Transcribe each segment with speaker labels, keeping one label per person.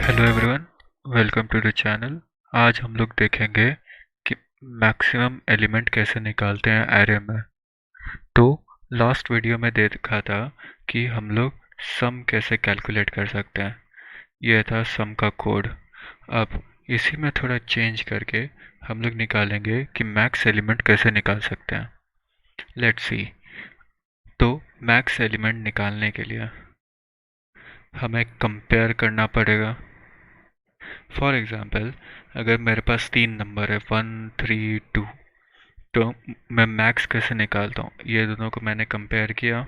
Speaker 1: Hello everyone, welcome to the channel. आज हम लोग देखेंगे कि मैक्सिमम एलिमेंट कैसे निकालते हैं एरे में। तो लास्ट वीडियो में देखा था कि हम लोग सम कैसे कैलकुलेट कर सकते हैं। यह था सम का कोड। अब इसी में थोड़ा चेंज करके हम लोग निकालेंगे कि मैक्स एलिमेंट कैसे निकाल सकते हैं। Let's see. तो मैक्स एलिमेंट निकालने के लिए हमें कंपेयर करना पड़ेगा। फॉर एग्ज़ाम्पल, अगर मेरे पास तीन नंबर है 1, 3, 2, तो मैं मैक्स कैसे निकालता हूँ। ये दोनों को मैंने कंपेयर किया,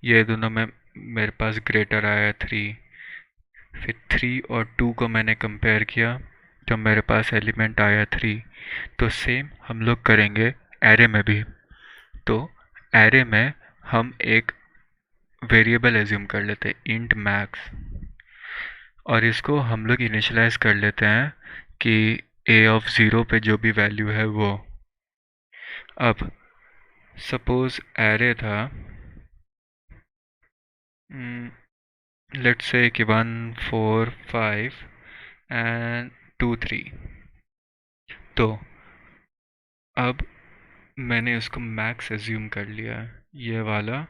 Speaker 1: ये दोनों में मेरे पास ग्रेटर आया 3। फिर 3 और 2 को मैंने कंपेयर किया तो मेरे पास एलिमेंट आया 3। तो सेम हम लोग करेंगे एरे में भी। तो एरे में हम एक वेरिएबल एज्यूम कर लेते हैं इंट मैक्स, और इसको हम लोग इनिशियलाइज कर लेते हैं कि a ऑफ 0 पे जो भी वैल्यू है वो। अब सपोज एरे था, लेट्स से कि 1, 4, 5 एंड 2, 3। तो अब मैंने उसको मैक्स एज्यूम कर लिया, ये वाला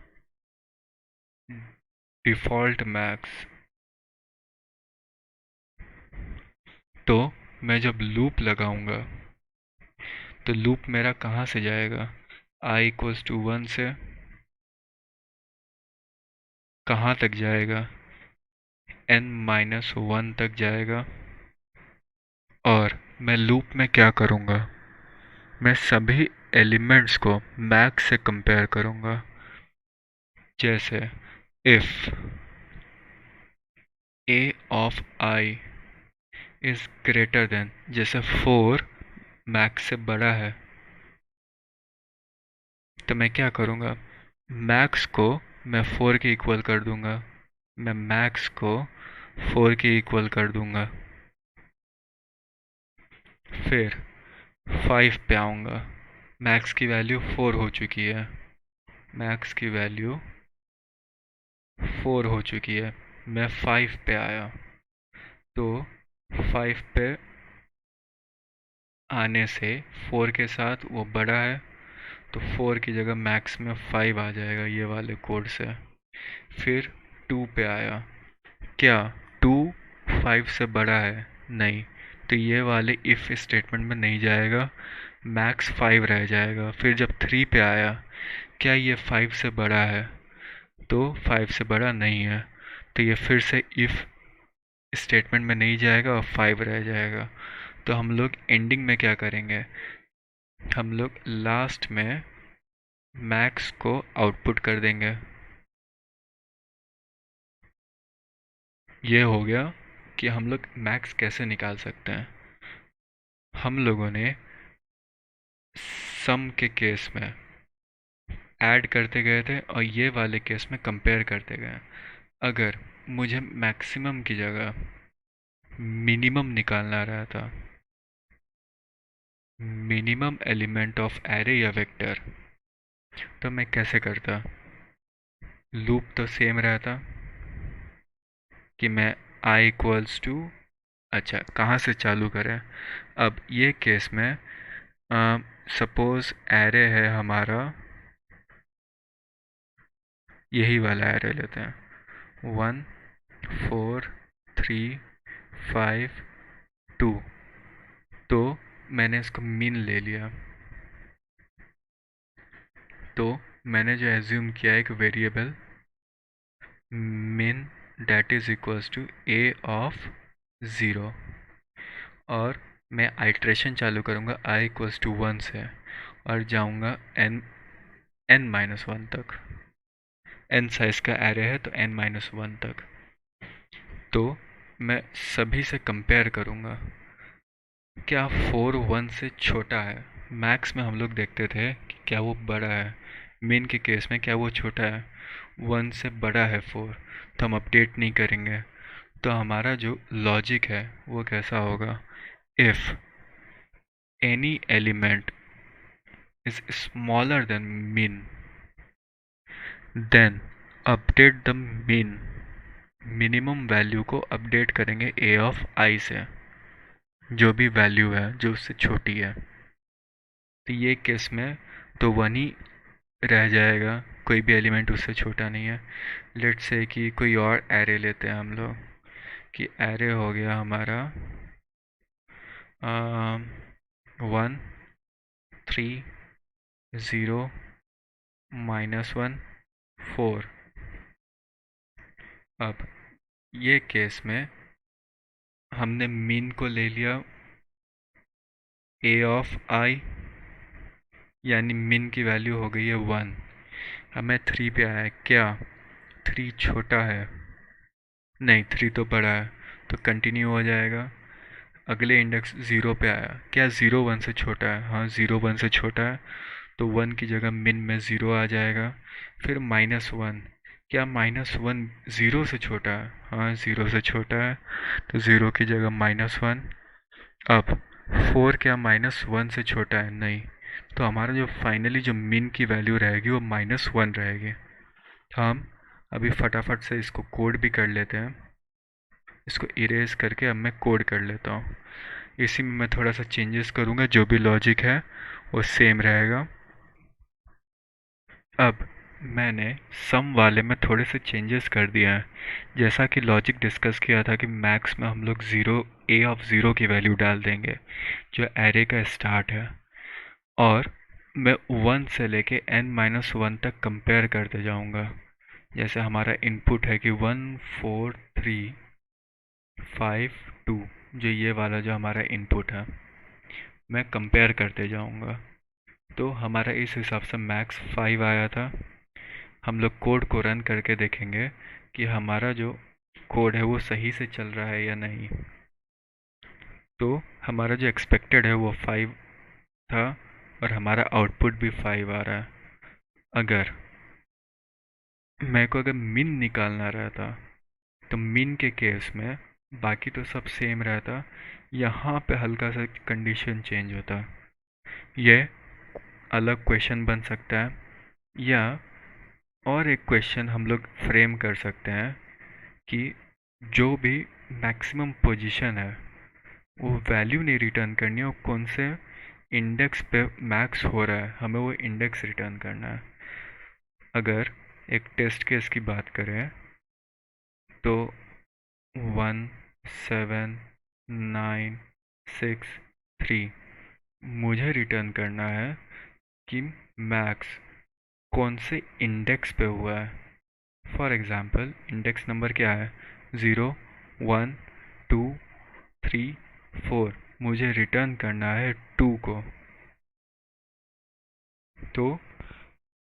Speaker 1: डिफ़ॉल्ट मैक्स। तो मैं जब लूप लगाऊंगा तो लूप मेरा कहाँ से जाएगा, i=1 से कहाँ तक जाएगा, n-1 तक जाएगा। और मैं लूप में क्या करूँगा, मैं सभी एलिमेंट्स को मैक्स से कंपेयर करूँगा। जैसे if a of i is greater than, जैसे 4 मैक्स से बड़ा है, तो मैं क्या करूँगा, मैक्स को मैं 4 के इक्वल कर दूँगा। मैं मैक्स को 4 के इक्वल कर दूँगा। फिर 5 पे आऊँगा, मैक्स की वैल्यू 4 हो चुकी है। मैक्स की वैल्यू 4 हो चुकी है। मैं 5 पे आया, तो 5 पे आने से 4 के साथ वो बड़ा है, तो 4 की जगह मैक्स में 5 आ जाएगा ये वाले कोड से। फिर 2 पे आया, क्या 2 5 से बड़ा है? नहीं, तो ये वाले इफ़ स्टेटमेंट में नहीं जाएगा, मैक्स 5 रह जाएगा। फिर जब 3 पे आया, क्या ये 5 से बड़ा है? तो 5 से बड़ा नहीं है, तो ये फिर से इफ़ स्टेटमेंट में नहीं जाएगा और 5 रह जाएगा। तो हम लोग एंडिंग में क्या करेंगे, हम लोग लास्ट में मैक्स को आउटपुट कर देंगे। ये हो गया कि हम लोग मैक्स कैसे निकाल सकते हैं। हम लोगों ने सम के केस में ऐड करते गए थे और ये वाले केस में कंपेयर करते गए। अगर मुझे मैक्सिमम की जगह मिनिमम निकालना रहा था, मिनिमम एलिमेंट ऑफ एरे या वेक्टर, तो मैं कैसे करता। लूप तो सेम रहता कि मैं i=, अच्छा कहाँ से चालू करें। अब ये केस में सपोज एरे है हमारा, यही वाला एरे लेते हैं 1, 4, 3, 5, 2। तो मैंने इसको मीन ले लिया। तो मैंने जो एज्यूम किया एक variable min that is equals to a of 0, और मैं आइट्रेशन चालू करूँगा i=1 से और जाऊँगा n-1 तक। n साइज़ का एरे है तो n-1 तक। तो मैं सभी से कंपेयर करूँगा, क्या 4 1 से छोटा है। मैक्स में हम लोग देखते थे कि क्या वो बड़ा है, मिन के केस में क्या वो छोटा है, 1 से बड़ा है 4, तो हम अपडेट नहीं करेंगे। तो हमारा जो लॉजिक है वो कैसा होगा, if any element is smaller than min, then update the min minimum value को अपडेट करेंगे ए ऑफ आई से, जो भी वैल्यू है जो उससे छोटी है। तो ये केस में तो वन ही रह जाएगा, कोई भी एलिमेंट उससे छोटा नहीं है। लेट्स से कि कोई और एरे लेते हैं हम लोग, कि एरे हो गया हमारा 1 3 0 -1 4। अब ये केस में हमने मीन को ले लिया ए ऑफ आई, यानी मीन की वैल्यू हो गई है 1। हमें 3 पे आया है, क्या 3 छोटा है? नहीं, 3 तो बड़ा है, तो कंटिन्यू हो जाएगा। अगले इंडेक्स 0 पे आया, क्या 0 1 से छोटा है? हाँ, 0 1 से छोटा है, तो 1 की जगह मिन में 0 आ जाएगा। फिर -1, क्या -1 0 से छोटा है? हाँ, 0 से छोटा है, तो 0 की जगह -1। अब 4 क्या -1 से छोटा है? नहीं, तो हमारा जो फाइनली जो मिन की वैल्यू रहेगी वो -1 रहेगी। तो हम अभी फटाफट से इसको कोड भी कर लेते हैं। इसको इरेज करके अब मैं कोड कर लेता हूँ। इसी में मैं थोड़ा सा चेंजेस करूँगा, जो भी लॉजिक है वो सेम रहेगा। अब मैंने सम वाले में थोड़े से चेंजेस कर दिए हैं। जैसा कि लॉजिक डिस्कस किया था कि मैक्स में हम लोग ए ऑफ ज़ीरो की वैल्यू डाल देंगे, जो एरे का स्टार्ट है, और मैं 1 से लेके n-1 तक कंपेयर करते जाऊंगा। जैसे हमारा इनपुट है कि 1 4 3 5 2, जो ये वाला जो हमारा इनपुट है, मैं कंपेयर करते जाऊंगा। तो हमारा इस हिसाब से मैक्स 5 आया था। हम लोग कोड को रन करके देखेंगे कि हमारा जो कोड है वो सही से चल रहा है या नहीं। तो हमारा जो एक्सपेक्टेड है वो 5 था, और हमारा आउटपुट भी 5 आ रहा है। अगर मेरे को अगर मिन निकालना रहता, तो मिन के केस में बाकी तो सब सेम रहता, यहाँ पे हल्का सा कंडीशन चेंज होता। ये अलग क्वेश्चन बन सकता है, या और एक क्वेश्चन हम लोग फ्रेम कर सकते हैं कि जो भी मैक्सिमम पोजीशन है वो वैल्यू नहीं रिटर्न करनी है, वो कौन से इंडेक्स पे मैक्स हो रहा है, हमें वो इंडेक्स रिटर्न करना है। अगर एक टेस्ट केस की बात करें तो 1 7 9 6 3 मुझे रिटर्न करना है कि मैक्स कौन से इंडेक्स पे हुआ है। फॉर एग्ज़ाम्पल इंडेक्स नंबर क्या है? 0 1 2 3 4। मुझे रिटर्न करना है 2 को। तो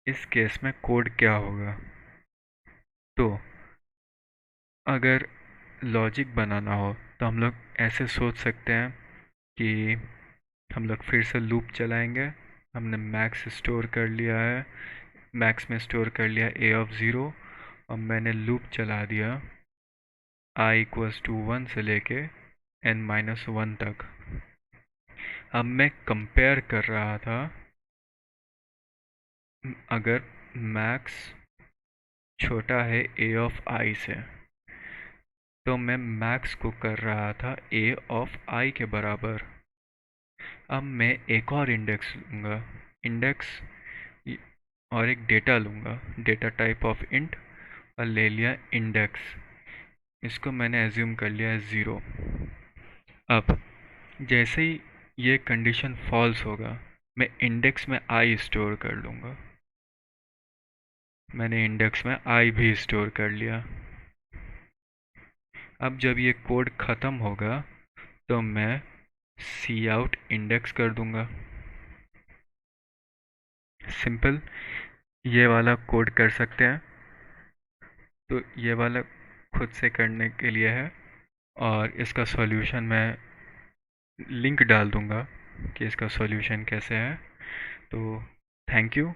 Speaker 1: इस केस में कोड क्या होगा? तो अगर लॉजिक बनाना हो तो हम लोग ऐसे सोच सकते हैं कि हम लोग फिर से लूप चलाएंगे। हमने मैक्स स्टोर कर लिया है, मैक्स में स्टोर कर लिया ए ऑफ ज़ीरो, और मैंने लूप चला दिया i इक्वल्स टू 1 से लेके n-1 तक। अब मैं कंपेयर कर रहा था, अगर मैक्स छोटा है ए ऑफ आई से, तो मैं मैक्स को कर रहा था ए ऑफ आई के बराबर। अब मैं एक और इंडेक्स लूँगा, इंडेक्स और एक डेटा लूँगा, डेटा टाइप ऑफ इंट, और ले लिया इंडेक्स। इसको मैंने एज्यूम कर लिया है 0। अब जैसे ही ये कंडीशन फॉल्स होगा, मैं इंडेक्स में आई स्टोर कर लूँगा। मैंने इंडेक्स में आई भी स्टोर कर लिया। अब जब ये कोड ख़त्म होगा तो मैं सी आउट इंडेक्स कर दूंगा। सिंपल, ये वाला कोड कर सकते हैं। तो ये वाला खुद से करने के लिए है, और इसका सॉल्यूशन मैं लिंक डाल दूंगा कि इसका सॉल्यूशन कैसे है। तो थैंक यू।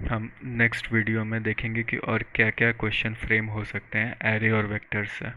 Speaker 1: हम नेक्स्ट वीडियो में देखेंगे कि और क्या क्या क्वेश्चन फ्रेम हो सकते हैं एरे और वेक्टर से।